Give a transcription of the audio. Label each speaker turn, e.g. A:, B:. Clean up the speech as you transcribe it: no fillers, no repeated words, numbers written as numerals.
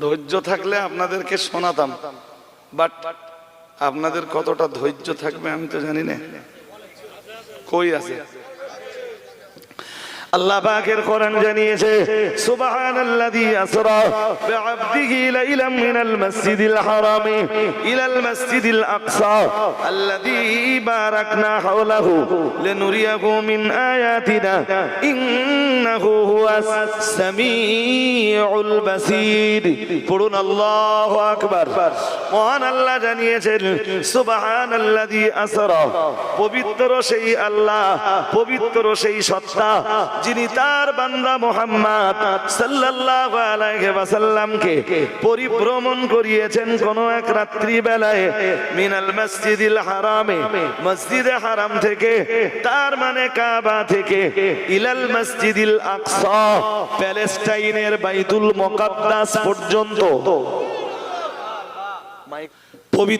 A: ধৈর্য থাকলে আপনাদেরকে শোনাতাম, বাট আপনাদের কতটা ধৈর্য থাকবে আমি তো জানি না। কই আছে? আল্লাহ পাকের কোরআন জানিয়েছে, সুবহানাল্লাযী আসরা বিআবদিহি লাইলাম মিনাল মাসজিদিল হারামি ইলাল মাসজিদিল আকসা আল্লাযী বারাকনা হাওলাহু লিনুরিয়াহু মিন আয়াতিনা ইন্নাহু হুয়াস সামিউল বাসীর। পড়ুন আল্লাহু আকবার। মহান আল্লাহ জানিয়েছেন, সুবহানাল্লাযী আসরা, পবিত্র সেই আল্লাহ, পবিত্র সেই সত্তা যিনি তার বান্দা মুহাম্মদ সাল্লাল্লাহু আলাইহি ওয়াসাল্লামকে পরিভ্রমণ করিয়েছেন কোন এক রাত্রি বেলায়, মিনাল মসজিদিল হারামে, মসজিদে হারাম থেকে, তার মানে কাবা থেকে, ইলাল মসজিদিল আকসা, প্যালেস্টাইনের বাইতুল মুকাদ্দাস পর্যন্ত পবিত্র